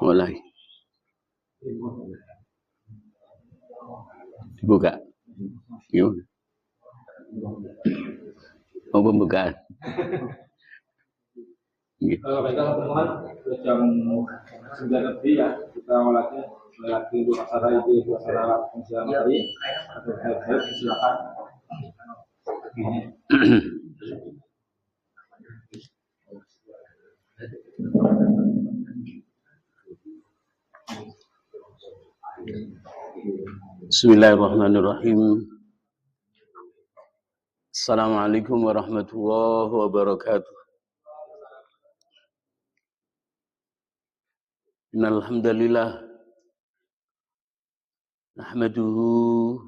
Mulai. Dibuka. Yuk. Mau pembukaan. Kalau kita pertemuan jam 9 lebih ya, kita mulainya melewati acara itu acara pensiaran hari. Silakan. Bismillahirrahmanirrahim. Assalamualaikum warahmatullahi wabarakatuh. Innal hamdalillah nahmaduhu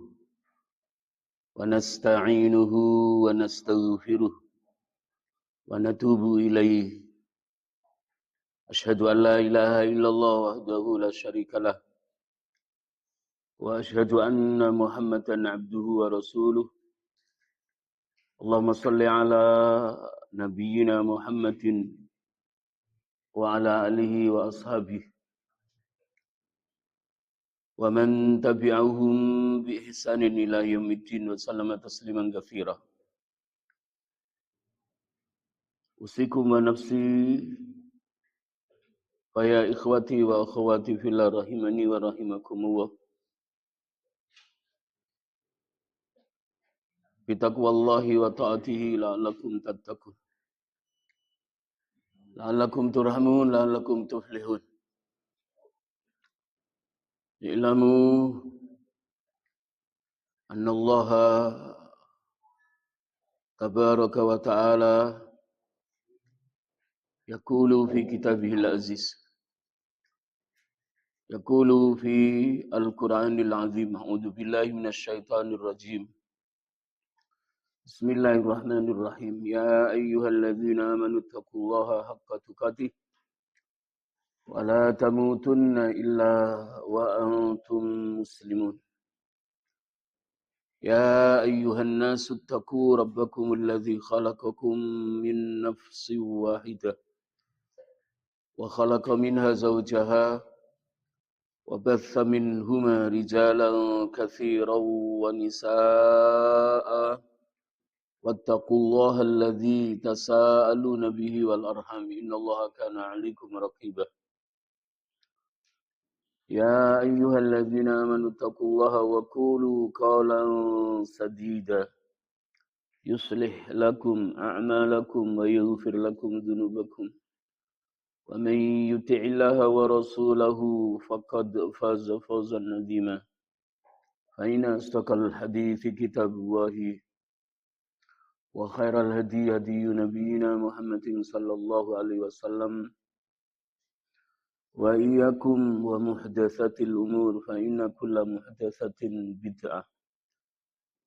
wa nasta'inuhu wa nastaghfiruh wa natubu ilaihi. Asyhadu an la ilaha illallah wahdahu la syarikalah wa asyhadu anna Muhammadan abduhu wa rasuluh. Allahumma salli ala nabiyyina Muhammadin wa ala alihi wa ashabihi wa man tabi'ahum bi ihsanin ila yaumiddin wa sallama tasliman katsira. Usikum wa nafsi fa ya ikhwati wa akhwati fillah rahimani wa rahimakumullah. Bitaqwallahi wa ta'atihi la'allakum tattaqun. La'allakum turhamun, la'allakum tuflihun. I'lamu anna Allah tabaraka wa ta'ala yaqulu fi kitabihil aziz. Yaqulu fi al-Qur'anil azim. A'udzu billahi minasy syaithanir rajim. Bismillahirrahmanirrahim. Ya ayyuhalladzina amanu taqullaha haqqa tuqatih wa la tamutunna illa wa antum muslimun. Ya ayyuhan nasu taqu rabbakumul ladzi khalaqakum min nafsin wahidah wa khalaqa minha zawjaha wa batha minhuma rijalan katsiran wa nisaa'a wattaqullaha alladzi tasaaluna bihi wal arham innallaha kana 'alaikum raqiba. Ya ayyuhalladzina amanu taqullaha wa qulu qawlan sadida yuslih lakum a'malakum wa yaghfir lakum dhunubakum wa man yuti'illaha wa rasulahu faqad faza fawzan 'azima. Fa inna astaqal hadithi kitabullahi wa khairal hadi hadi nabiyyina Muhammadin sallallahu alaihi wasallam wa iyyakum wa muhdatsatil umur fa inna kulla muhdatsatin bid'ah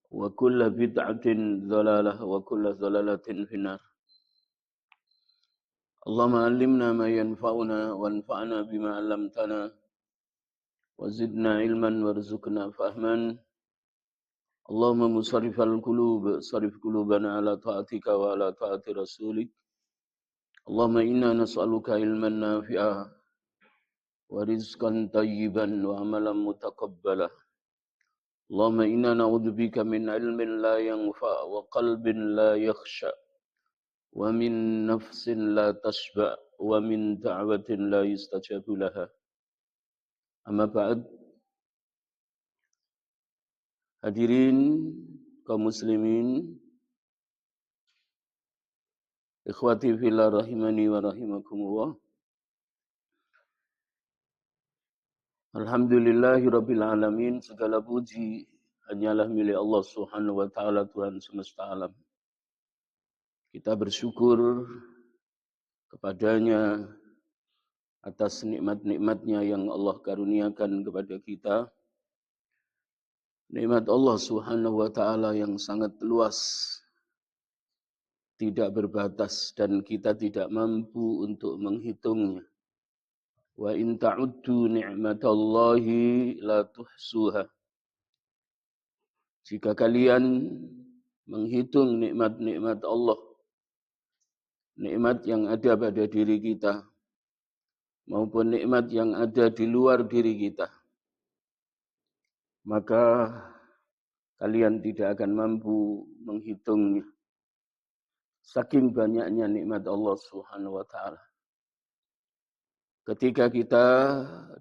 wa kulla bid'atin dhalalah wa kulla dhalalatin finnar. Allahumma allimna ma yanfa'una wanfa'na bima 'allamtana wa zidna ilman warzuqna fahman. Allahumma musarrifal qulub sarif qulubana ala ta'atika wa ala ta'ati rasulik. Allahumma inna nas'aluka ilman nafi'a wa rizqan tayyiban wa amalan mutaqabbala. Allahumma inna na'udzubika min ilmin la yanfa' wa qalbin la yakhsha wa min nafsin la tashba' wa min da'watin la yustajabu laha. Amma ba'd. Hadirin kaum muslimin, ikhwati fillah rahimani wa rahimakumullah. Alhamdulillahi rabbil alamin, segala puji hanyalah milik Allah Subhanahu wa taala, Tuhan semesta alam. Kita bersyukur kepadanya atas nikmat-nikmatnya yang Allah karuniakan kepada kita. Nikmat Allah Subhanahu wa taala yang sangat luas, tidak berbatas, dan kita tidak mampu untuk menghitungnya. Wa in ta'uddu ni'matallahi la tuhsuha. Jika kalian menghitung nikmat-nikmat Allah, nikmat yang ada pada diri kita, maupun nikmat yang ada di luar diri kita, maka kalian tidak akan mampu menghitungnya. Saking banyaknya nikmat Allah Subhanahu wa ta'ala. Ketika kita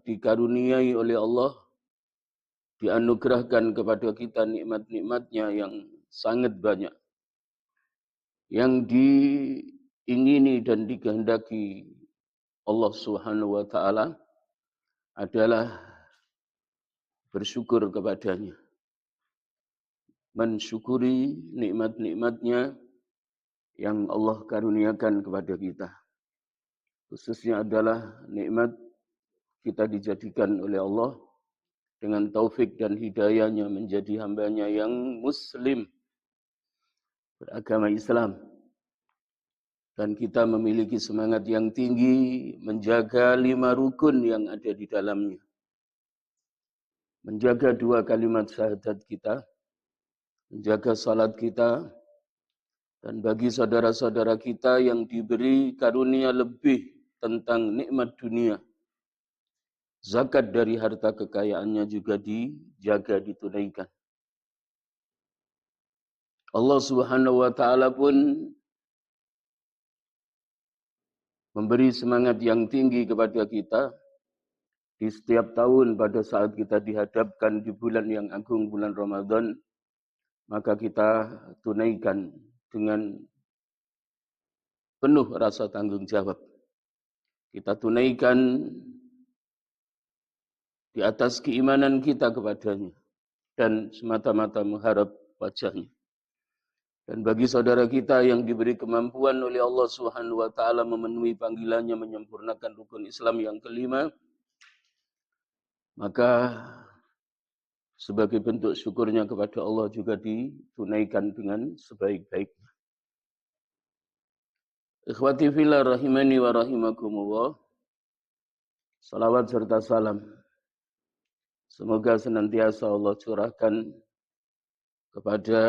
dikaruniai oleh Allah, dianugerahkan kepada kita nikmat-nikmatnya yang sangat banyak, yang diingini dan dikehendaki Allah Subhanahu wa ta'ala adalah bersyukur kepadanya. Mensyukuri nikmat-nikmatnya yang Allah karuniakan kepada kita. Khususnya adalah nikmat kita dijadikan oleh Allah dengan taufik dan hidayahnya menjadi hambanya yang muslim, beragama Islam. Dan kita memiliki semangat yang tinggi menjaga 5 rukun yang ada di dalamnya. Menjaga 2 kalimat syahadat kita, menjaga salat kita, dan bagi saudara-saudara kita yang diberi karunia lebih tentang nikmat dunia, zakat dari harta kekayaannya juga dijaga, ditunaikan. Allah Subhanahu wa ta'ala pun memberi semangat yang tinggi kepada kita di setiap tahun pada saat kita dihadapkan di bulan yang agung, bulan Ramadan, maka kita tunaikan dengan penuh rasa tanggung jawab. Kita tunaikan di atas keimanan kita kepadanya dan semata-mata mengharap wajahnya. Dan bagi saudara kita yang diberi kemampuan oleh Allah Subhanahu wa ta'ala memenuhi panggilannya menyempurnakan rukun Islam yang kelima, maka sebagai bentuk syukurnya kepada Allah juga ditunaikan dengan sebaik-baiknya. Ikhwati fillah rahimani wa rahimakumullah. Salawat serta salam semoga senantiasa Allah curahkan kepada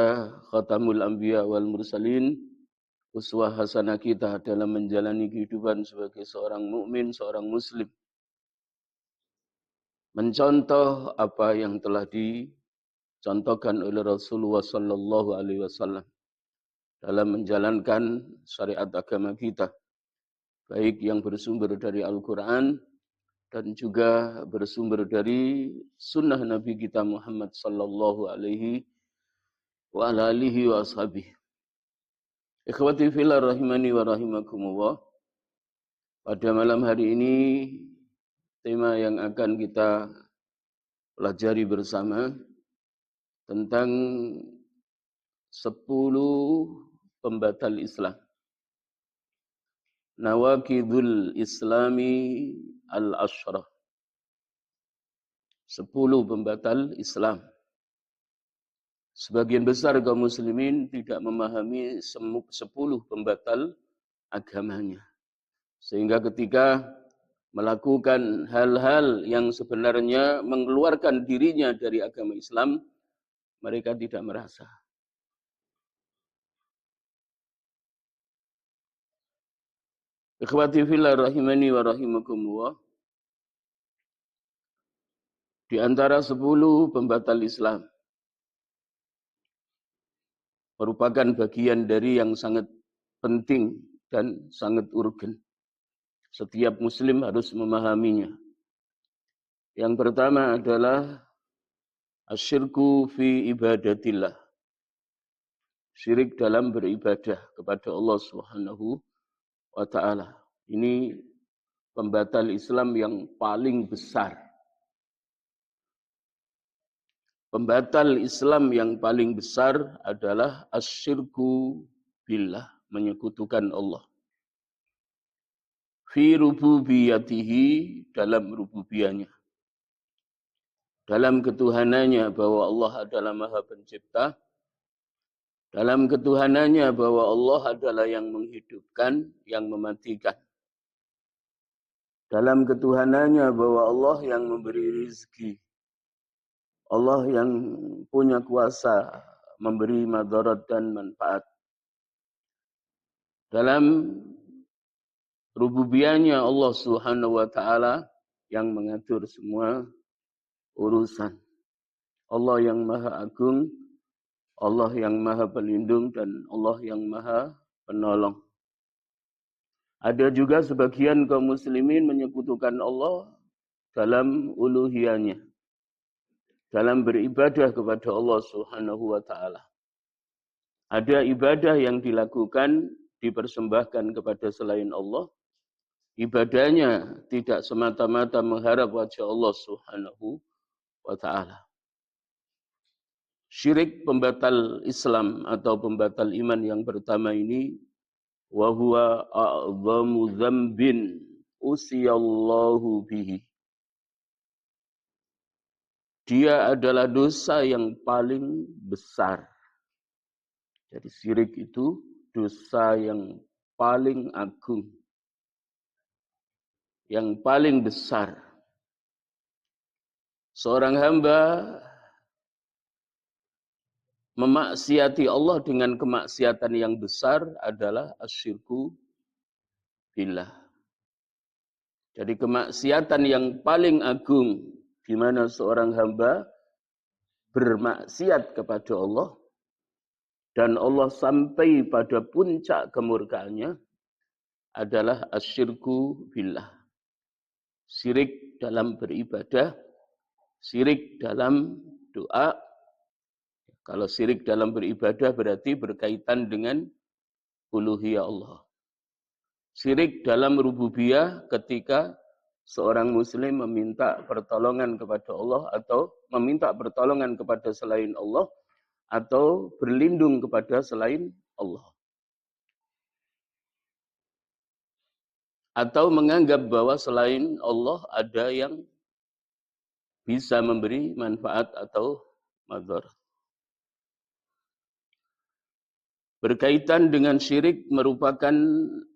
Khatamul Anbiya wal Mursalin, uswah hasanah kita dalam menjalani kehidupan sebagai seorang mukmin, seorang muslim. Mencontoh apa yang telah dicontohkan oleh Rasulullah sallallahu alaihi wasallam dalam menjalankan syariat agama kita, baik yang bersumber dari Al-Quran dan juga bersumber dari sunnah Nabi kita Muhammad sallallahu alaihi wa alihi wa ashabihi. Ikhwati fillah rahimani wa rahimakumullah. Pada malam hari ini tema yang akan kita pelajari bersama tentang 10 pembatal Islam. Nawaqidul Islami al-Ashrah. 10 pembatal Islam. Sebagian besar kaum muslimin tidak memahami 10 pembatal agamanya. Sehingga ketika melakukan hal-hal yang sebenarnya mengeluarkan dirinya dari agama Islam, mereka tidak merasa. Ikhwati fillah rahimani wa rahimakumullah. Di antara 10 pembatal Islam merupakan bagian dari yang sangat penting dan sangat urgen. Setiap muslim harus memahaminya. Yang pertama adalah asyirku fi ibadatillah. Syirik dalam beribadah kepada Allah Subhanahu wa ta'ala. Ini pembatal Islam yang paling besar. Pembatal Islam yang paling besar adalah asyirku billah, menyekutukan Allah. Fi rububiyatihi, dalam rububiyahnya. Dalam ketuhanannya bahwa Allah adalah Maha Pencipta. Dalam ketuhanannya bahwa Allah adalah yang menghidupkan, yang mematikan. Dalam ketuhanannya bahwa Allah yang memberi rizki. Allah yang punya kuasa memberi madarat dan manfaat. Dalam rububiyahnya Allah Subhanahu wa taala yang mengatur semua urusan. Allah yang Maha Agung, Allah yang Maha Pelindung, dan Allah yang Maha Penolong. Ada juga sebagian kaum muslimin menyekutukan Allah dalam uluhiyahnya, dalam beribadah kepada Allah Subhanahu wa taala. Ada ibadah yang dilakukan, dipersembahkan kepada selain Allah. Ibadahnya tidak semata-mata mengharap wajah Allah Subhanahu wa taala. Syirik pembatal Islam atau pembatal iman yang pertama ini, wa huwa a'zamu dzambin usiyallahu bihi. Dia adalah dosa yang paling besar. Jadi syirik itu dosa yang paling agung, yang paling besar. Seorang hamba memaksiati Allah dengan kemaksiatan yang besar adalah asyirku billah. Jadi kemaksiatan yang paling agung di mana seorang hamba bermaksiat kepada Allah dan Allah sampai pada puncak kemurkaannya adalah asyirku billah. Syirik dalam beribadah, syirik dalam doa. Kalau syirik dalam beribadah berarti berkaitan dengan uluhiyah Allah. Syirik dalam rububiyah ketika seorang muslim meminta pertolongan kepada Allah atau meminta pertolongan kepada selain Allah atau berlindung kepada selain Allah. Atau menganggap bahwa selain Allah ada yang bisa memberi manfaat atau madarat. Berkaitan dengan syirik merupakan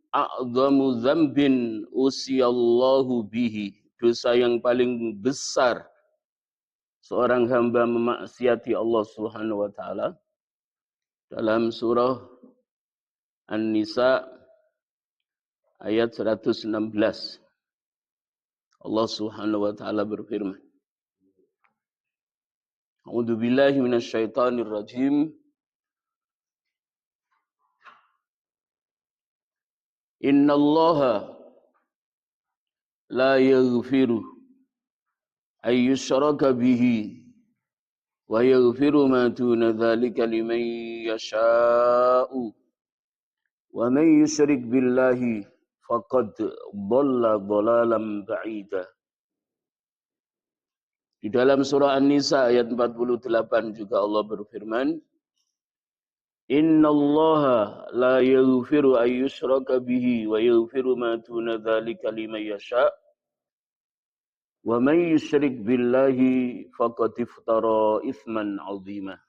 a'zamu dzambin usiyallahu bihi. Dosa yang paling besar seorang hamba memaksiati Allah Subhanahu wa taala. Dalam surah An-Nisa ayat 116. Allah Subhanahu wa taala berfirman. A'udzu billahi minasyaitonir rajim. Innallaha la yaghfiru ay yushraka bihi wa yaghfiru ma duna dzalika liman yasha'u wa man yusyrik billahi faqad dhalla dhalalan ba'ida. Di dalam surah An-Nisa ayat 48 juga Allah berfirman, Innallaha la yaghfiru ay yushraka bihi wa yaghfiru ma duna dzalika liman yasha' wa man yusyrik billahi faqad iftara itsman 'azima.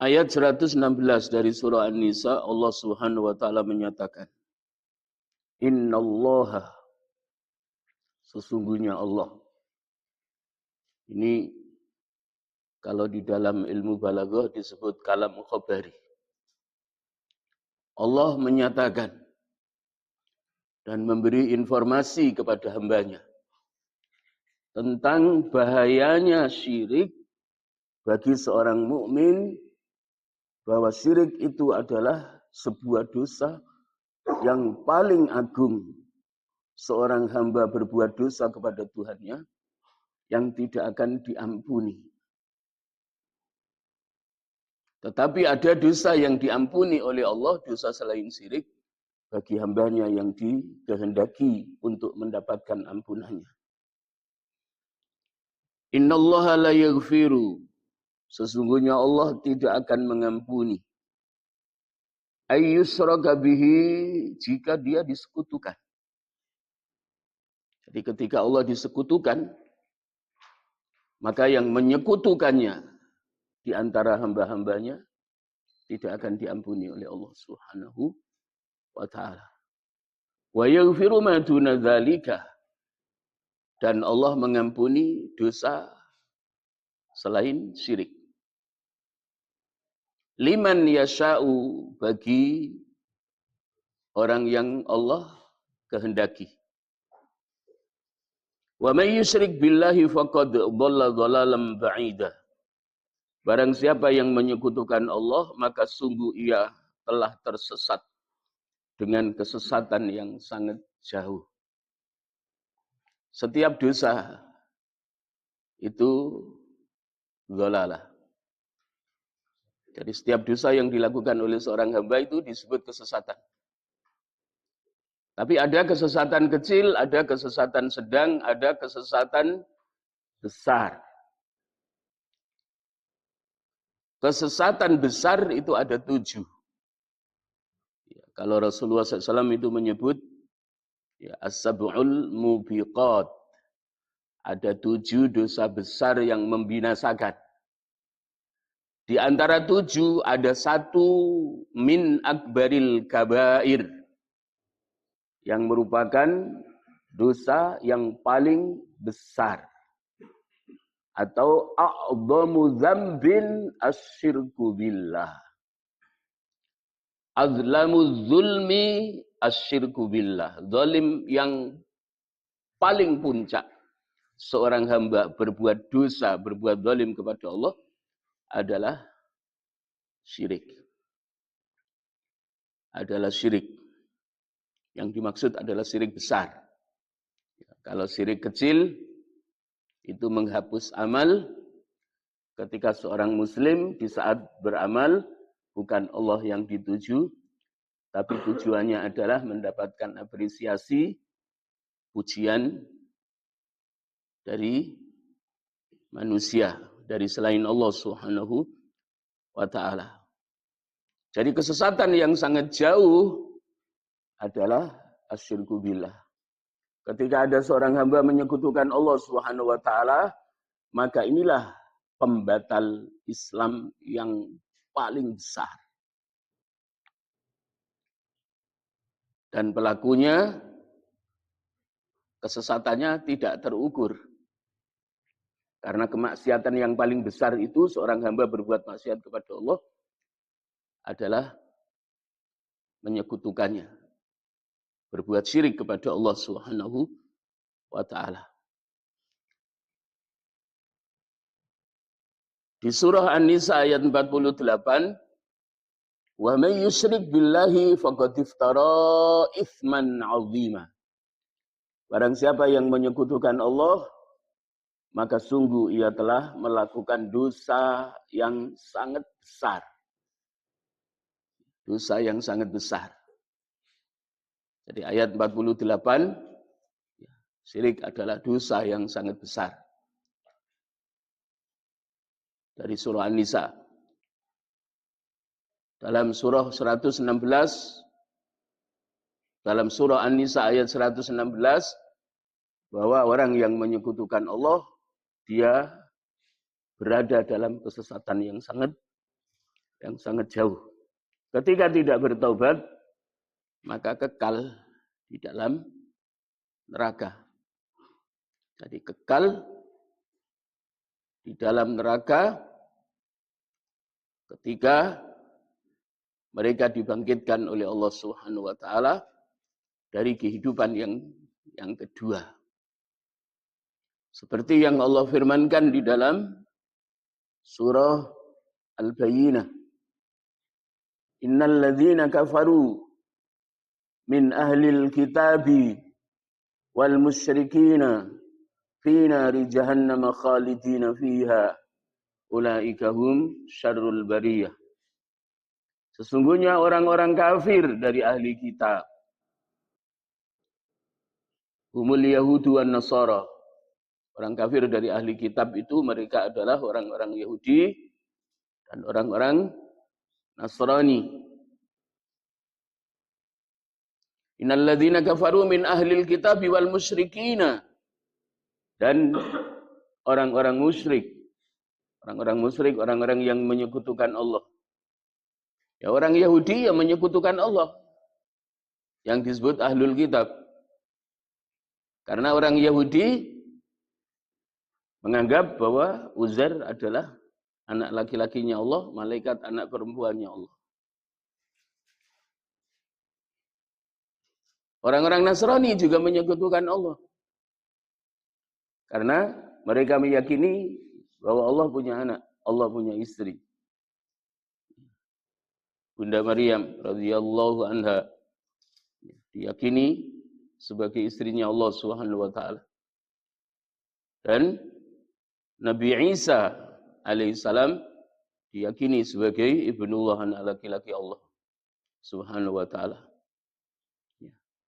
Ayat 116 dari surah An-Nisa, Allah Subhanahu wa taala menyatakan, Innallaha, sesungguhnya Allah. Ini kalau di dalam ilmu balaghah disebut kalam khabari. Allah menyatakan dan memberi informasi kepada hambanya tentang bahayanya syirik bagi seorang mukmin, bahwa syirik itu adalah sebuah dosa yang paling agung. Seorang hamba berbuat dosa kepada Tuhannya yang tidak akan diampuni. Tetapi ada dosa yang diampuni oleh Allah, dosa selain syirik, bagi hambanya yang dikehendaki untuk mendapatkan ampunannya. Innallaha la yaghfiru, sesungguhnya Allah tidak akan mengampuni. Ayyushraka bihi, jika dia disekutukan. Jadi ketika Allah disekutukan, maka yang menyekutukannya di antara hamba-hambanya tidak akan diampuni oleh Allah Subhanahu wa taala. Wa yaghfiru ma duna dzalika, dan Allah mengampuni dosa selain syirik. Liman yasha'u, bagi orang yang Allah kehendaki. Wa may yusyrik billahi faqad dhalla dhalalan ba'ida. Barang siapa yang menyekutukan Allah, maka sungguh ia telah tersesat dengan kesesatan yang sangat jauh. Setiap dosa itu dhalalah. Jadi setiap dosa yang dilakukan oleh seorang hamba itu disebut kesesatan. Tapi ada kesesatan kecil, ada kesesatan sedang, ada kesesatan besar. Kesesatan besar itu ada 7. Ya, kalau Rasulullah SAW itu menyebut ya, as-sab'ul mubiqat. Ada 7 dosa besar yang membinasakan. Di antara 7 ada 1 min akbaril kabair, yang merupakan dosa yang paling besar. Atau a'dhamu dzambin asyirku billah. Azlamu zulmi asyirku billah. Zalim yang paling puncak seorang hamba berbuat dosa, berbuat zalim kepada Allah adalah syirik. Adalah syirik. Yang dimaksud adalah syirik besar. Kalau syirik kecil itu menghapus amal. Ketika seorang muslim di saat beramal, bukan Allah yang dituju, tapi tujuannya adalah mendapatkan apresiasi, pujian dari manusia, dari selain Allah Subhanahu wa ta'ala. Jadi kesesatan yang sangat jauh adalah asyirku billah. Ketika ada seorang hamba menyekutukan Allah Subhanahu wa ta'ala, maka inilah pembatal Islam yang paling besar. Dan pelakunya kesesatannya tidak terukur. Karena kemaksiatan yang paling besar itu seorang hamba berbuat maksiat kepada Allah adalah menyekutukannya. Berbuat syirik kepada Allah Subhanahu wa ta'ala. Di surah An-Nisa ayat 48, wa may yusyrik billahi faqad iftara itsman 'azima. Barang siapa yang menyekutukan Allah, maka sungguh ia telah melakukan dosa yang sangat besar. Dosa yang sangat besar. Jadi ayat 48, syirik adalah dosa yang sangat besar. Dari surah An-Nisa. Dalam surah 116, dalam surah An-Nisa ayat 116, bahwa orang yang menyekutukan Allah, dia berada dalam kesesatan yang sangat jauh. Ketika tidak bertaubat, maka kekal di dalam neraka. Jadi kekal di dalam neraka ketika mereka dibangkitkan oleh Allah Subhanahu wa ta'ala dari kehidupan yang kedua. Seperti yang Allah firmankan di dalam surah Al-Bayyinah. Innal ladzina kafaru min ahlil kitabi wal musyrikina fi nari jahannam khalidina fiha ulaika hum syarrul bariyah. Sesungguhnya orang-orang kafir dari ahli kitab, humul yahudu wan nasara. Orang kafir dari ahli kitab itu mereka adalah orang-orang Yahudi dan orang-orang Nasrani. Innal ladzina kafaru min ahlil kitab wal musyrikina. Dan orang-orang musyrik. Orang-orang yang menyekutukan Allah. Ya, orang Yahudi yang menyekutukan Allah. Yang disebut ahlul kitab. Karena orang Yahudi menganggap bahwa Uzair adalah anak laki-lakinya Allah, malaikat anak perempuannya Allah. Orang-orang Nasrani juga menyekutukan Allah. Karena mereka meyakini bahwa Allah punya anak, Allah punya istri. Bunda Maryam radhiyallahu anha diyakini sebagai istrinya Allah Subhanahu wa taala. Dan Nabi Isa alaihissalam diyakini sebagai ibnullah, anak laki-laki Allah Subhanahu wa taala.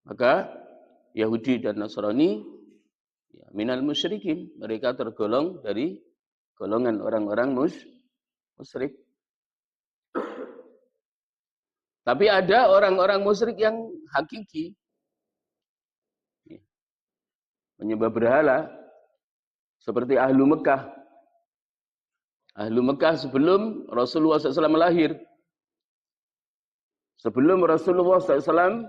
Maka Yahudi dan Nasrani minal musyrikin, mereka tergolong dari golongan orang-orang musyrik. Tapi ada orang-orang musyrik yang hakiki, menyembah berhala, seperti Ahlu Mekah. Ahlu Mekah sebelum Rasulullah SAW lahir. Sebelum Rasulullah SAW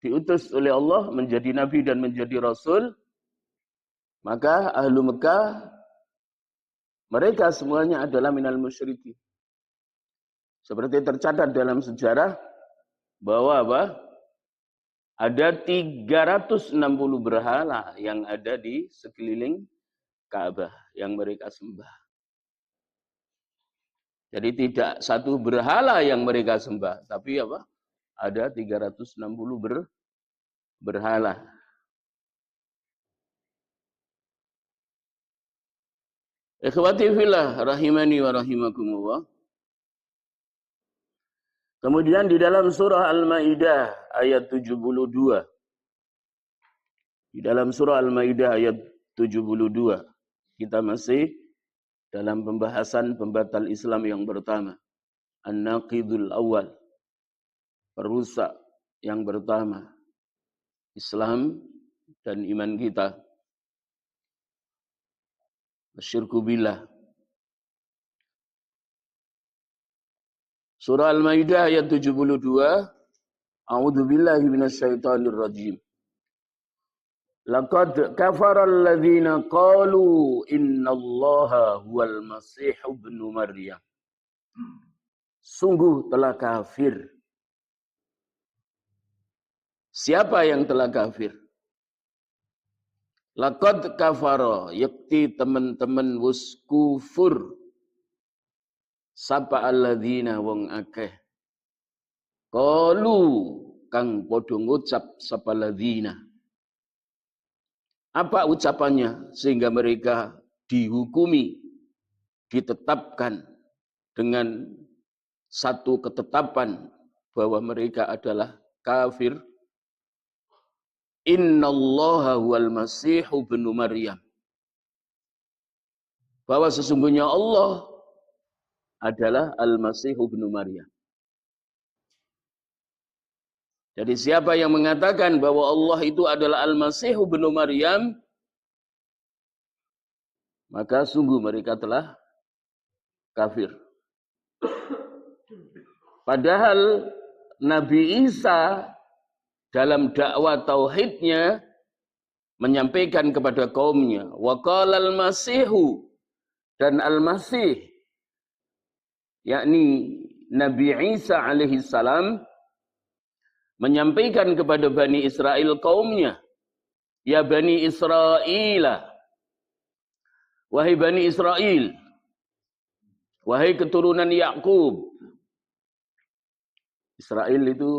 diutus oleh Allah menjadi Nabi dan menjadi Rasul, maka Ahlu Mekah, mereka semuanya adalah minal musyrikin. Seperti tercatat dalam sejarah bahwa apa? Ada 360 berhala yang ada di sekeliling Ka'bah yang mereka sembah. Jadi tidak satu berhala yang mereka sembah, tapi apa? Ada 360 berhala. Ikhwati fillah rahimani wa rahimakumullah. Kemudian di dalam surah Al-Maidah ayat 72. Di dalam surah Al-Maidah ayat 72. Kita masih dalam pembahasan pembatal Islam yang pertama. An-Naqidul Awal. Perusak yang pertama. Islam dan iman kita. Asyirku billah. Surah Al-Maidah ayat 72. A'udzu billahi minasyaitonir rajim. Laqad kafara alladziina qalu innallaha huwal masih ibnu Maryam. Sungguh telah kafir. Siapa yang telah kafir? Laqad kafara, yakti teman-teman wus kufur. Sapa alladzina wong akeh. Qalu kang padha ngucap sapa alladzina. Apa ucapannya sehingga mereka dihukumi, ditetapkan dengan satu ketetapan bahwa mereka adalah kafir. Innallaha huwal masih ibnu Maryam. Bahwa sesungguhnya Allah adalah Al-Masih ibnu Maryam. Jadi siapa yang mengatakan bahwa Allah itu adalah Al-Masih ibnu Maryam, maka sungguh mereka telah kafir. Padahal Nabi Isa dalam dakwah tauhidnya menyampaikan kepada kaumnya, wa qala al-Masihu, dan Al-Masih yakni Nabi Isa alaihi salam menyampaikan kepada Bani Israel kaumnya, ya Bani Israel, wahai Bani Israel, wahai keturunan Yakub. Israel itu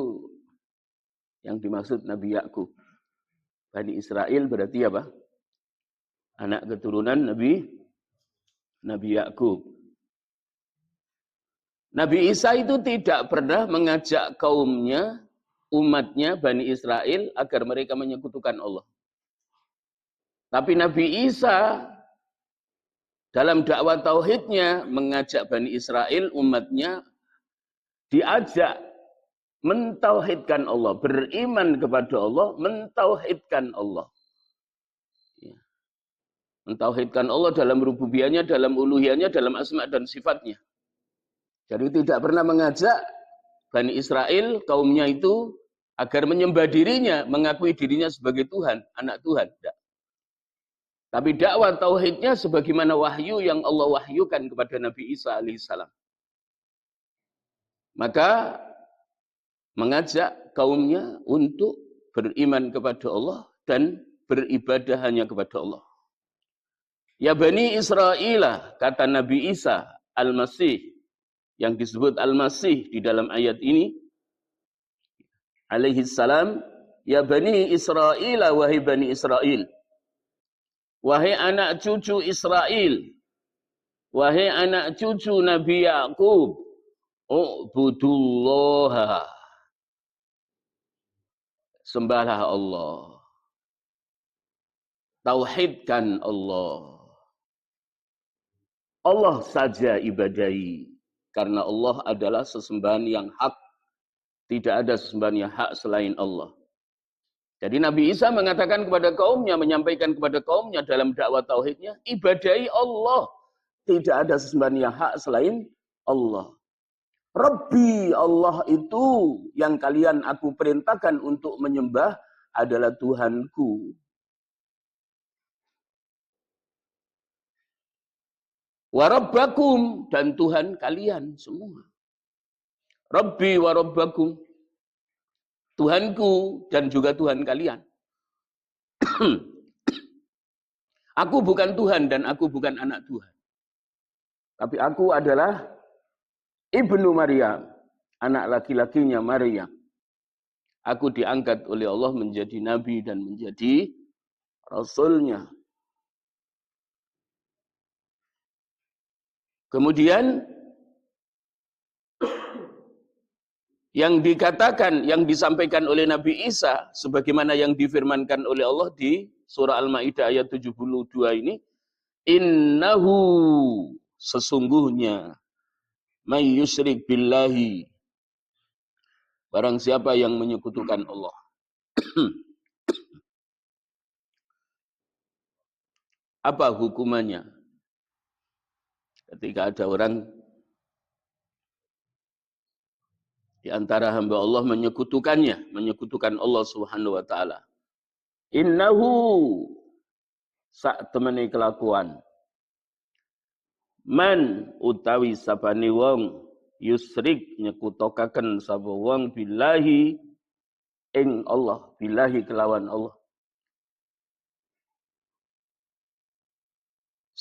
yang dimaksud Nabi Yakub. Bani Israel berarti apa? Anak keturunan Nabi Yakub. Nabi Isa itu tidak pernah mengajak kaumnya, umatnya, Bani Israel agar mereka menyekutukan Allah. Tapi Nabi Isa dalam dakwah tauhidnya mengajak Bani Israel, umatnya, diajak mentauhidkan Allah, beriman kepada Allah, mentauhidkan Allah. Mentauhidkan Allah dalam rububiyahnya, dalam uluhiyahnya, dalam asma dan sifatnya. Jadi tidak pernah mengajak Bani Israel, kaumnya itu, agar menyembah dirinya, mengakui dirinya sebagai Tuhan, anak Tuhan. Tidak. Tapi dakwah tauhidnya sebagaimana wahyu yang Allah wahyukan kepada Nabi Isa alaihissalam. Maka mengajak kaumnya untuk beriman kepada Allah dan beribadah hanya kepada Allah. Ya Bani Israel, kata Nabi Isa Al-Masih, yang disebut Al-Masih di dalam ayat ini, alaihi salam, ya Bani Israel, wahai Bani Israel, wahai anak cucu Israel, wahai anak cucu Nabi Yakub, u'budullaha, sembahlah Allah, tauhidkan Allah. Allah saja ibadahi, karena Allah adalah sesembahan yang hak. Tidak ada sesembahan yang hak selain Allah. Jadi Nabi Isa mengatakan kepada kaumnya, menyampaikan kepada kaumnya dalam dakwah tauhidnya, ibadahi Allah. Tidak ada sesembahan yang hak selain Allah. Rabbi, Allah itu yang kalian aku perintahkan untuk menyembah adalah Tuhanku. Wa rabbakum, dan Tuhan kalian semua. Rabbi wa rabbakum, Tuhanku dan juga Tuhan kalian. Aku bukan Tuhan dan aku bukan anak Tuhan. Tapi aku adalah Ibnu Maryam, anak laki-lakinya Maryam. Aku diangkat oleh Allah menjadi nabi dan menjadi rasulnya. Kemudian yang dikatakan, yang disampaikan oleh Nabi Isa, sebagaimana yang difirmankan oleh Allah di surah Al-Ma'idah ayat 72 ini, innahu, sesungguhnya, may yusyrik billahi, barang siapa yang menyekutukan Allah. Apa hukumannya? Ketika ada orang di antara hamba Allah menyekutukan Allah Subhanahu wa taala. Innahu, sak temene kelakuan. Man utawi sapane wong yusrik nyekutokaken sapa wong billahi ing Allah, billahi kelawan Allah.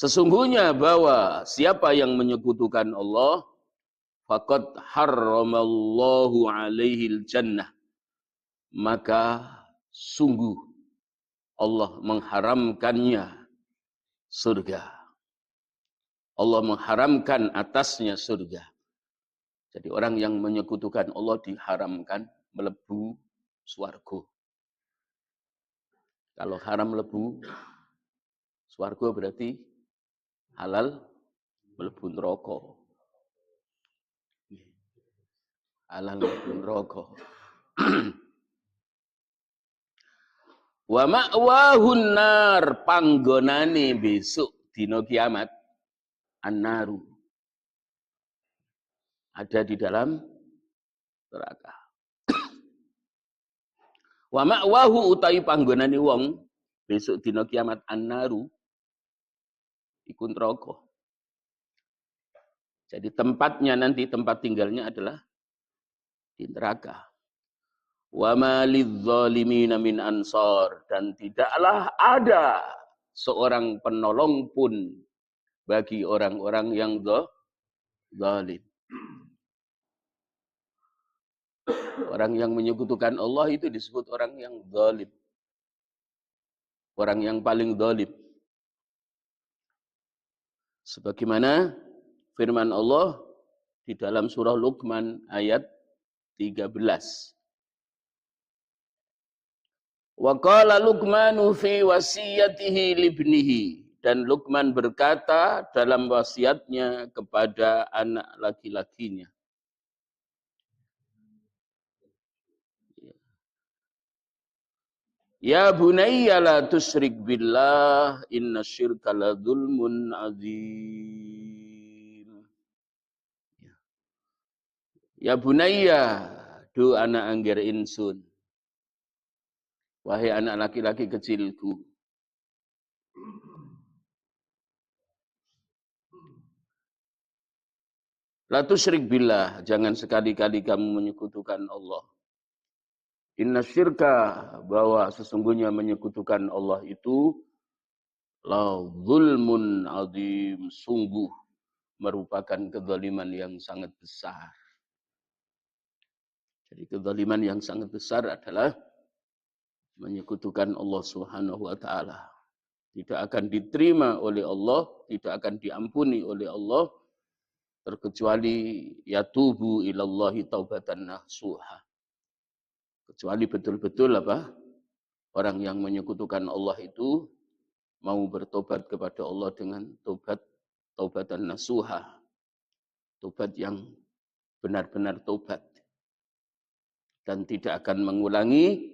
Sesungguhnya bahwa siapa yang menyekutukan Allah, faqad harramallahu alaihil jannah, maka sungguh Allah mengharamkannya surga. Allah mengharamkan atasnya surga. Jadi orang yang menyekutukan Allah diharamkan melebu swarga. Kalau haram melebu swarga berarti halal mlebu neraka. Halal mlebu neraka. Wa ma'wahun nar, panggonane besok dina kiamat an-naru, ada di dalam neraka. Wa ma'wahu utawi panggonane wong besok dina kiamat an-naru iku neraka. Jadi tempatnya nanti, tempat tinggalnya adalah di neraka. Wa ma lidzalimina min ansar, dan tidaklah ada seorang penolong pun bagi orang-orang yang zalim. Orang yang menyekutukan Allah itu disebut orang yang zalim. Orang yang paling zalim. Sebagaimana firman Allah di dalam surah Luqman ayat 13. Wa qala Luqmanu fi wasiyatihi libnihi, dan Luqman berkata dalam wasiatnya kepada anak laki-lakinya. Ya bunayya la tusyrik billah inna syirka la dzulmun azim. Ya bunayya, du anak angger insun. Wahai anak laki-laki kecilku. La tusyrik billah, jangan sekali-kali kamu menyekutukan Allah. Inna syirka, bahwa sesungguhnya menyekutukan Allah itu la zulmun azim, sungguh merupakan kezaliman yang sangat besar. Jadi kezaliman yang sangat besar adalah menyekutukan Allah Subhanahu wa taala. Tidak akan diterima oleh Allah, tidak akan diampuni oleh Allah terkecuali yatubu ilallahi taubatan nasuha. Kecuali betul-betul apa? Orang yang menyekutukan Allah itu mau bertobat kepada Allah dengan taubatan nasuha. Tobat yang benar-benar tobat. Dan tidak akan mengulangi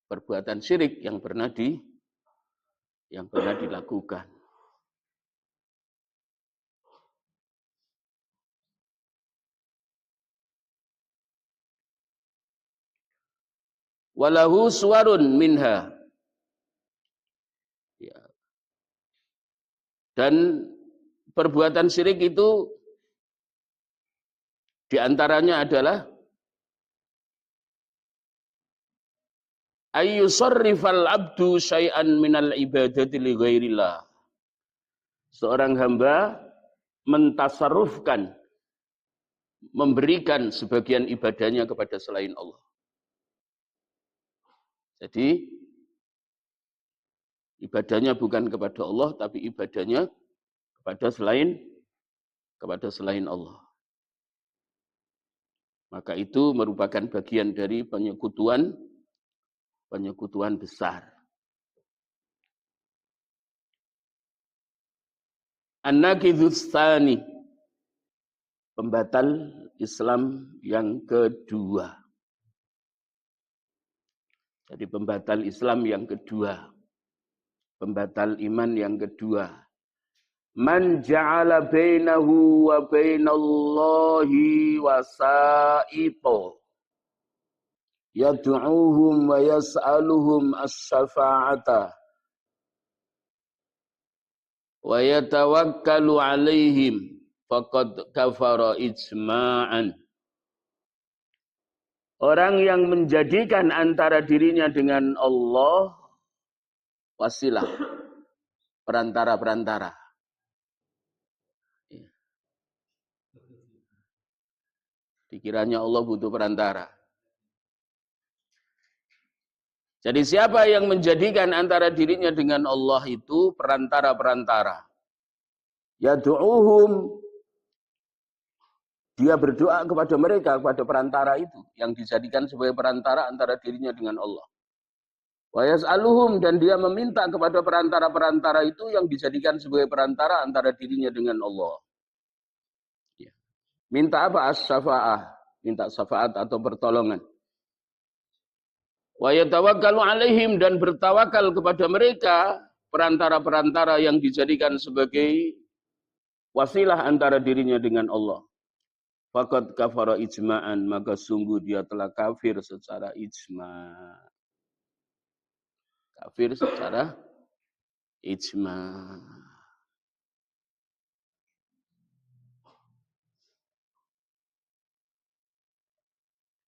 perbuatan syirik yang pernah dilakukan. Walahu suwarun minha. Ya. Dan perbuatan syirik itu diantaranya adalah ayyusarrifal abdu syai'an minal ibadati li ghairillah. Seorang hamba mentasarrufkan, memberikan sebagian ibadahnya kepada selain Allah. Jadi ibadahnya bukan kepada Allah, tapi ibadahnya kepada selain Allah. Maka itu merupakan bagian dari penyekutuan besar. An-naqidus tsani, pembatal Islam yang kedua. Jadi pembatal Islam yang kedua. Pembatal iman yang kedua. Man ja'ala bainahu wa bainallahi wasa'ito. Yad'uuhum wa yas'aluhum as-syafa'ata. Wa yatawakkalu 'alaihim faqad kafara ijma'an. Orang yang menjadikan antara dirinya dengan Allah wasilah, perantara-perantara. Dikiranya Allah butuh perantara. Jadi siapa yang menjadikan antara dirinya dengan Allah itu perantara-perantara. Yad'uuhum, dia berdoa kepada mereka, kepada perantara itu yang dijadikan sebagai perantara antara dirinya dengan Allah. Wa yas'aluhum, dan dia meminta kepada perantara-perantara itu yang dijadikan sebagai perantara antara dirinya dengan Allah. Ya. Minta apa? As-syafa'ah, minta syafaat atau pertolongan. Wa yatawakkalu 'alaihim, dan bertawakal kepada mereka, perantara-perantara yang dijadikan sebagai wasilah antara dirinya dengan Allah. Faqad kafara ijma'an, maka sungguh dia telah kafir secara ijma'. Kafir secara ijma'.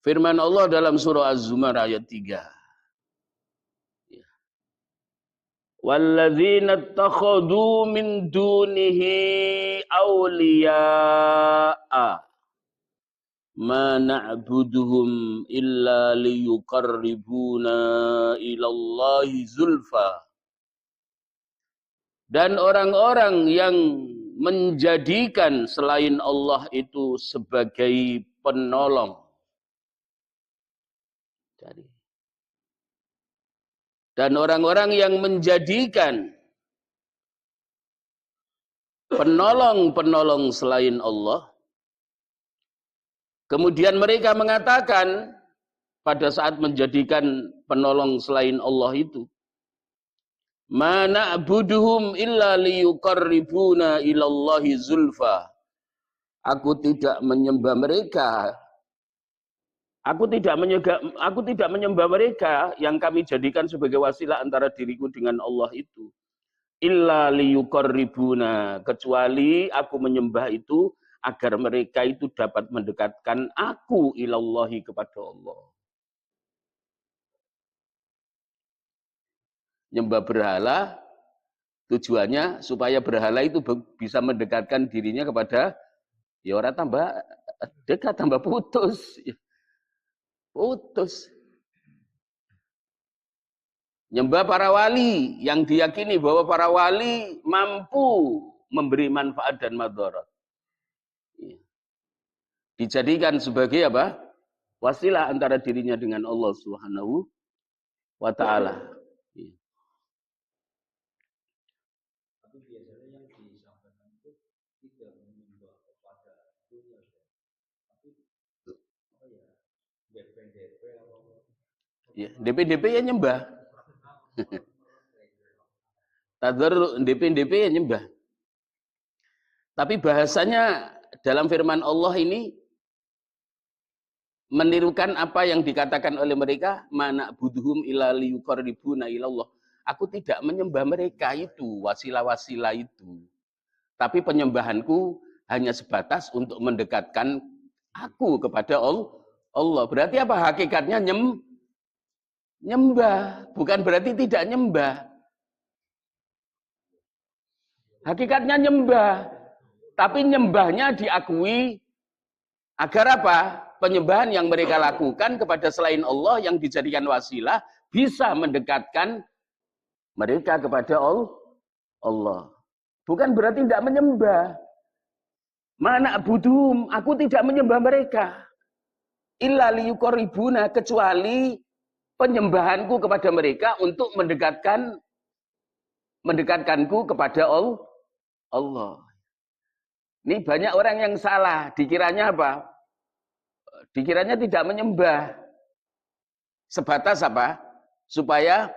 Firman Allah dalam surah Az-Zumar ayat 3. Walladzina ittakhadhu min dunihi awliya'a ma na'buduhum illa liyuqarribuna ilallahi zulfa. Dan orang-orang yang menjadikan selain Allah itu sebagai penolong. Dan orang-orang yang menjadikan penolong-penolong selain Allah, kemudian mereka mengatakan pada saat menjadikan penolong selain Allah itu, ma na'buduhum illa liyuqarribuna ilallahi zulfa. Aku tidak menyembah mereka. Aku tidak menyembah mereka yang kami jadikan sebagai wasilah antara diriku dengan Allah itu. Illa liyuqarribuna, kecuali aku menyembah itu agar mereka itu dapat mendekatkan aku ilallahi kepada Allah. Nyembah berhala tujuannya supaya berhala itu bisa mendekatkan dirinya kepada ya orang tambah dekat, tambah putus. Putus. Nyembah para wali yang diyakini bahwa para wali mampu memberi manfaat dan madarat. Dijadikan sebagai apa? Wasilah antara dirinya dengan Allah Subhanahu wa taala. Ya, DP-DP ya nyembah. Tadzar DP-DP ya nyembah. Tapi bahasanya dalam firman Allah ini menirukan apa yang dikatakan oleh mereka, mana buduhum ila liyuqarribuna ilallah. Aku tidak menyembah mereka itu, wasilah-wasilah itu. Tapi penyembahanku hanya sebatas untuk mendekatkan aku kepada Allah. Berarti apa hakikatnya nyembah, bukan berarti tidak nyembah. Hakikatnya nyembah, tapi nyembahnya diakui agar apa? Penyembahan yang mereka lakukan kepada selain Allah yang dijadikan wasilah bisa mendekatkan mereka kepada Allah. Bukan berarti tidak menyembah. Mana budum, aku tidak menyembah mereka. Illa liyuqarribuna, kecuali penyembahanku kepada mereka untuk mendekatkanku kepada Allah. Ini banyak orang yang salah, dikiranya apa? Dikiranya tidak menyembah. Sebatas apa? Supaya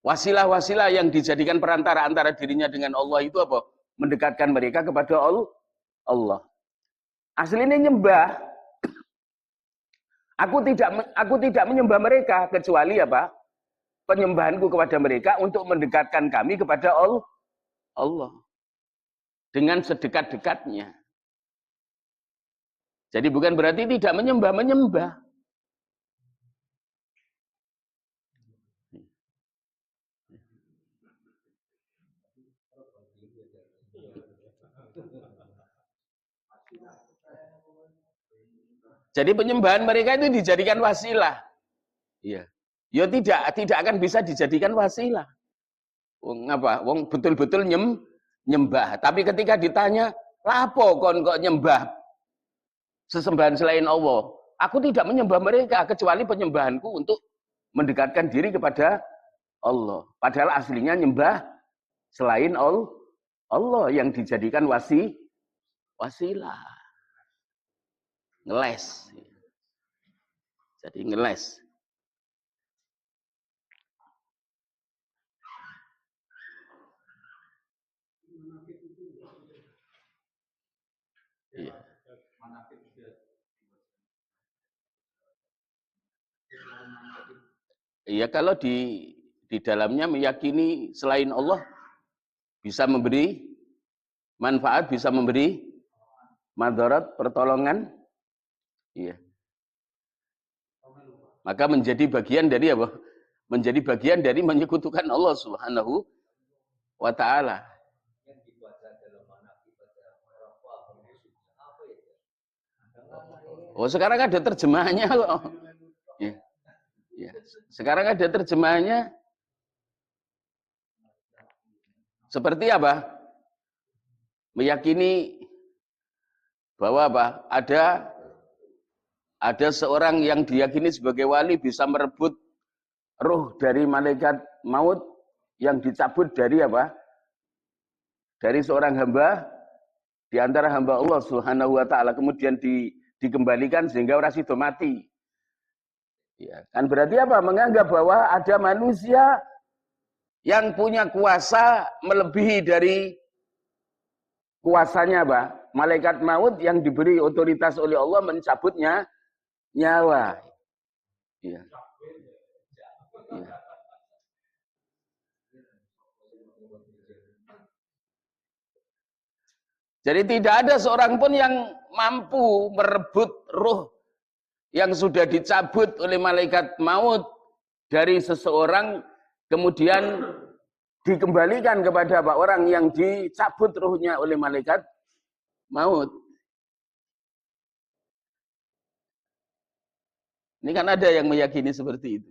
wasilah-wasilah yang dijadikan perantara antara dirinya dengan Allah itu apa? Mendekatkan mereka kepada Allah. Aslinya nyembah. Aku tidak menyembah mereka kecuali apa? Penyembahanku kepada mereka untuk mendekatkan kami kepada Allah. Dengan sedekat-dekatnya. Jadi bukan berarti tidak menyembah. Jadi penyembahan mereka itu dijadikan wasilah. Iya. Ya tidak akan bisa dijadikan wasilah. Wong betul-betul nyembah. Tapi ketika ditanya, "Lapo kon kok nyembah sesembahan selain Allah?" Aku tidak menyembah mereka kecuali penyembahanku untuk mendekatkan diri kepada Allah. Padahal aslinya nyembah selain Allah yang dijadikan wasilah. Ngeles. Jadi ngeles. Iya. Iya, kalau di dalamnya meyakini selain Allah bisa memberi manfaat, bisa memberi madarat, pertolongan. Iya. Maka menjadi bagian dari apa? Menjadi bagian dari menyekutukan Allah Subhanahu wa taala. Oh, sekarang ada terjemahannya kok. Ya. Ya. Sekarang ada terjemahannya. Seperti apa? Meyakini bahwa apa? Ada seorang yang diyakini sebagai wali bisa merebut roh dari malaikat maut yang dicabut dari apa? Dari seorang hamba di antara hamba Allah Subhanahu wa taala, kemudian dikembalikan sehingga orang itu mati. Ya, kan berarti apa? Menganggap bahwa ada manusia yang punya kuasa melebihi dari kuasanya apa? Malaikat maut yang diberi otoritas oleh Allah mencabutnya nyawa. Ya. Ya. Jadi tidak ada seorang pun yang mampu merebut ruh yang sudah dicabut oleh malaikat maut dari seseorang, kemudian dikembalikan kepada orang yang dicabut ruhnya oleh malaikat maut. Ini kan ada yang meyakini seperti itu.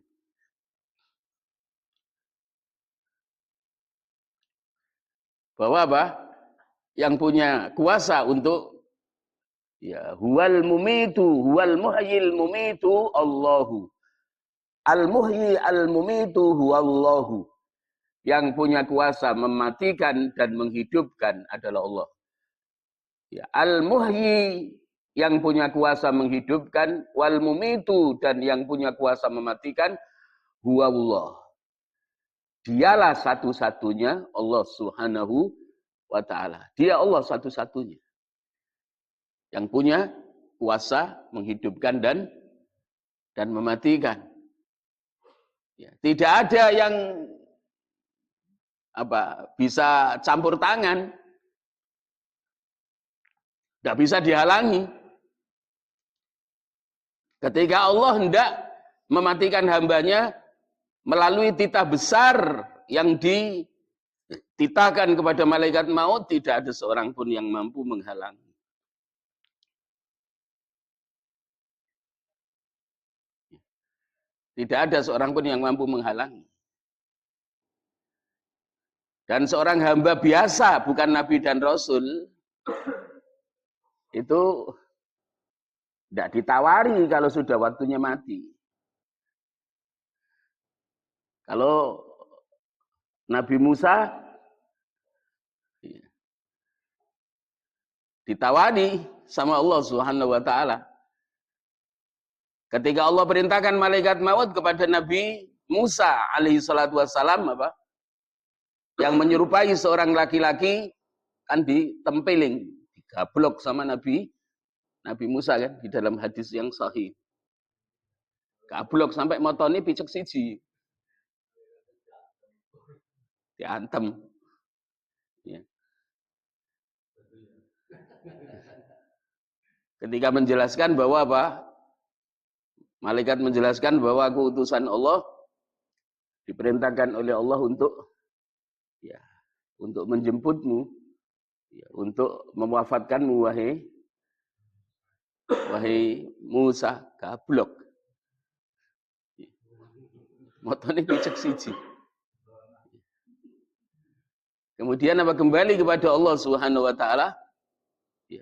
Bahwa apa? Yang punya kuasa untuk ya, huwal mumitu, huwal muhyil mumitu Allahu. Al muhyi al mumitu huwallahu. Yang punya kuasa mematikan dan menghidupkan adalah Allah. Ya, al muhyi yang punya kuasa menghidupkan, wal mumitu dan yang punya kuasa mematikan huwallah. Dialah satu-satunya Allah Subhanahu wa ta'ala. Dia Allah satu-satunya yang punya kuasa menghidupkan dan mematikan. Ya, tidak ada yang bisa campur tangan, tidak bisa dihalangi. Ketika Allah hendak mematikan hambanya melalui titah besar yang dititahkan kepada malaikat maut, tidak ada seorang pun yang mampu menghalangi. Tidak ada seorang pun yang mampu menghalangi. Dan seorang hamba biasa, bukan nabi dan rasul, itu tidak ditawari kalau sudah waktunya mati. Kalau Nabi Musa ditawari sama Allah Subhanahu wa ta'ala. Ketika Allah perintahkan malaikat maut kepada Nabi Musa alaihi salatu wassalam, yang menyerupai seorang laki-laki, kan ditempeling, digablok sama Nabi Musa kan di dalam hadis yang sahih. Gablok sampai motone picek siji. Diantem. Ya. Ketika menjelaskan bahwa malaikat menjelaskan bahwa aku utusan Allah, diperintahkan oleh Allah untuk menjemputmu, ya, untuk mewafatkanmu wahai Musa. Gablok. Motone picek siji. Kemudian kembali kepada Allah Subhanahu wa ta'ala. Ya.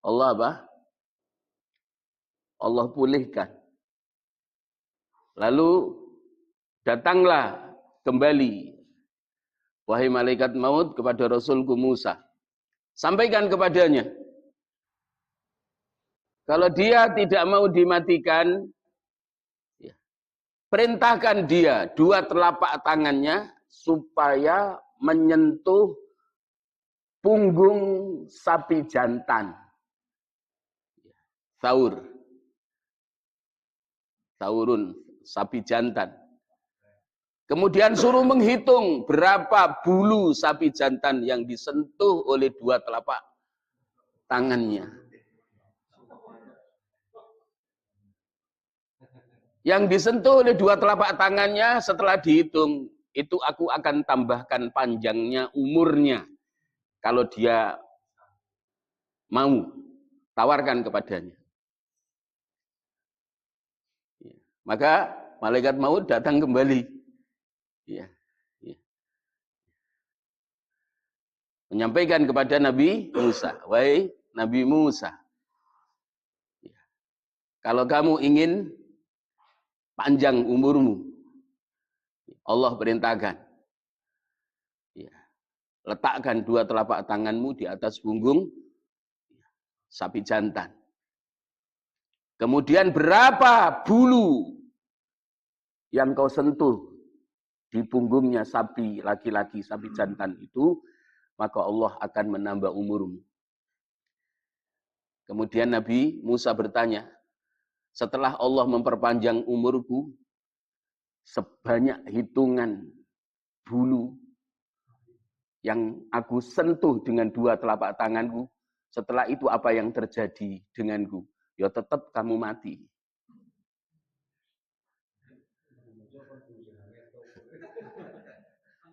Allah Allah pulihkan. Lalu datanglah kembali wahai malaikat maut kepada Rasulku Musa. Sampaikan kepadanya, kalau dia tidak mau dimatikan, ya, perintahkan dia dua telapak tangannya supaya menyentuh punggung sapi jantan. Taurun, sapi jantan. Kemudian suruh menghitung berapa bulu sapi jantan yang disentuh oleh dua telapak tangannya. Yang disentuh oleh dua telapak tangannya setelah dihitung, itu aku akan tambahkan panjangnya umurnya. Kalau dia mau, tawarkan kepadanya. Maka malaikat maut datang kembali. Ya. Menyampaikan kepada Nabi Musa, wahai Nabi Musa, ya, kalau kamu ingin panjang umurmu, Allah perintahkan, ya, letakkan dua telapak tanganmu di atas punggung sapi jantan. Kemudian berapa bulu yang kau sentuh di punggungnya sapi laki-laki, sapi jantan itu, maka Allah akan menambah umurmu. Kemudian Nabi Musa bertanya, setelah Allah memperpanjang umurku, sebanyak hitungan bulu yang aku sentuh dengan dua telapak tanganku, setelah itu apa yang terjadi denganku? Ya tetap kamu mati.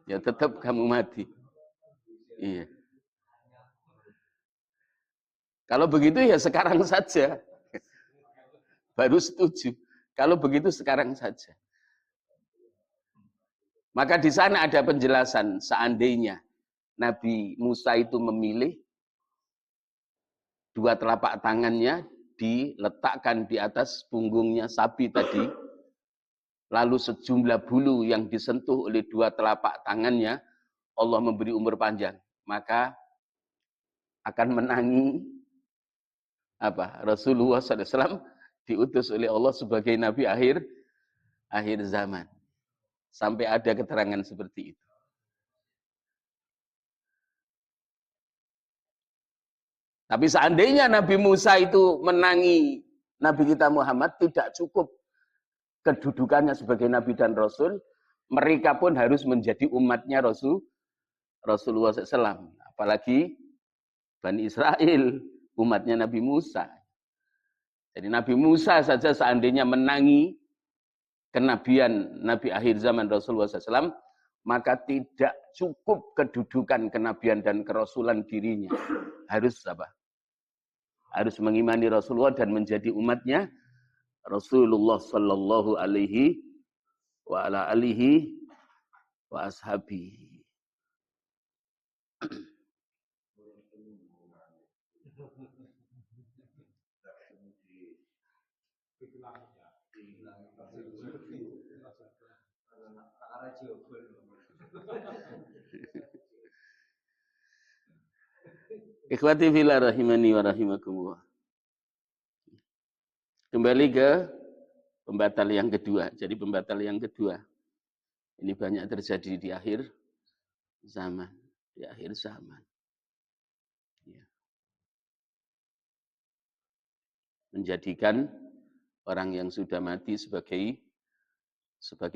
Ya tetap kamu mati. Iya. Kalau begitu ya sekarang saja. Baru setuju. Kalau begitu sekarang saja. Maka di sana ada penjelasan seandainya Nabi Musa itu memilih dua telapak tangannya diletakkan di atas punggungnya sapi tadi, lalu sejumlah bulu yang disentuh oleh dua telapak tangannya, Allah memberi umur panjang, maka akan menangi Rasulullah SAW diutus oleh Allah sebagai Nabi akhir zaman. Sampai ada keterangan seperti itu. Tapi seandainya Nabi Musa itu menangi Nabi kita Muhammad, tidak cukup kedudukannya sebagai Nabi dan Rasul, mereka pun harus menjadi umatnya Rasulullah SAW. Apalagi Bani Israel, umatnya Nabi Musa. Jadi Nabi Musa saja seandainya menangi kenabian Nabi akhir zaman Rasulullah SAW, maka tidak cukup kedudukan kenabian dan kerasulan dirinya. Harus apa? Harus mengimani Rasulullah dan menjadi umatnya Rasulullah sallallahu alaihi wa ala alihi wa ashabihi. Ikhwati fillah rahimani wa rahimakumullah. Kembali ke pembatal yang kedua. Jadi pembatal yang kedua ini banyak terjadi di akhir zaman. Di akhir zaman. Ya. Menjadikan orang yang sudah mati sebagai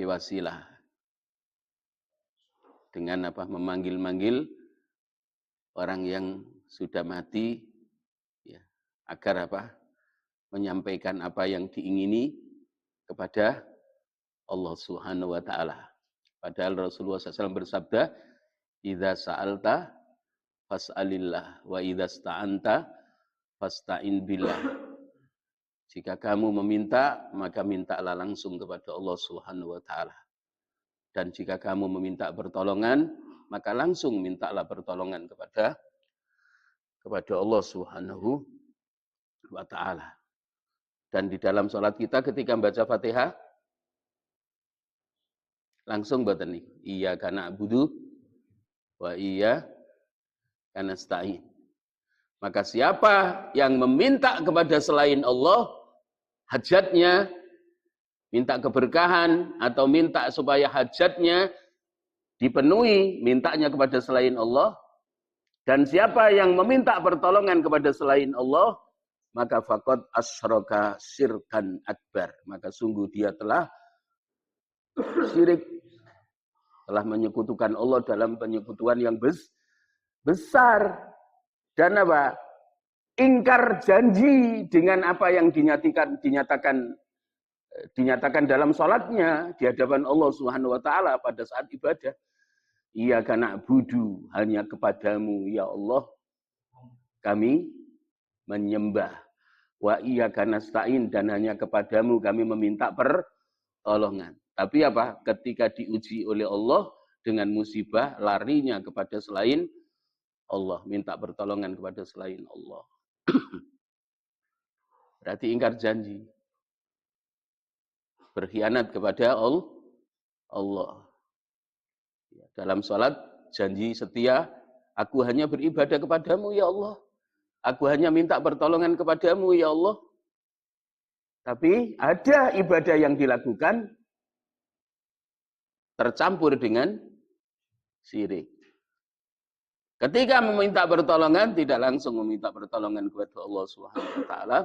wasilah. Dengan memanggil-manggil orang yang sudah mati ya, agar menyampaikan apa yang diingini kepada Allah Subhanahu wa taala. Padahal Rasulullah SAW bersabda, "Idza sa'alta fas'alillah wa idza sta'anta fasta'in billah." Jika kamu meminta, maka mintalah langsung kepada Allah Subhanahu wa taala. Dan jika kamu meminta pertolongan, maka langsung mintalah pertolongan kepada Allah Subhanahu wa taala. Dan di dalam sholat kita ketika membaca Fatihah, langsung mboten niki, iyyaka na'budu wa iyyaka nasta'in. Maka siapa yang meminta kepada selain Allah hajatnya, minta keberkahan atau minta supaya hajatnya dipenuhi, mintanya kepada selain Allah, dan siapa yang meminta pertolongan kepada selain Allah, maka faqad asyraka syirkan akbar, maka sungguh dia telah syirik, telah menyekutukan Allah dalam penyekutuan yang besar. Dan ingkar janji dengan apa yang dinyatakan dalam sholatnya di hadapan Allah Subhanahu wa taala pada saat ibadah. Iyyaka na'budu, hanya kepadamu ya Allah kami menyembah. Wa iyyaka nasta'in, dan hanya kepadamu kami meminta pertolongan. Tapi ketika diuji oleh Allah dengan musibah, larinya kepada selain Allah, minta pertolongan kepada selain Allah. Berarti ingkar janji. Berkhianat kepada Allah. Dalam sholat, janji setia, aku hanya beribadah kepadamu ya Allah. Aku hanya minta pertolongan kepadamu ya Allah. Tapi ada ibadah yang dilakukan tercampur dengan syirik. Ketika meminta pertolongan, tidak langsung meminta pertolongan kepada Allah Subhanahu wa taala,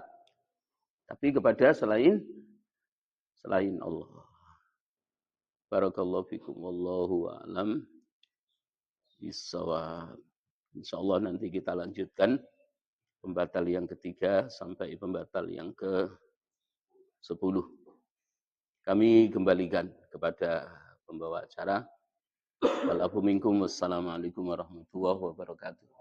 tapi kepada selain Allah. Barakallahu fikum, wallahu a'lam. bisawab. Insyaallah nanti kita lanjutkan pembatal yang ketiga sampai pembatal yang ke-10. Kami kembalikan kepada pembawa acara. Walafu minkum wassalamualaikum warahmatullahi wabarakatuh.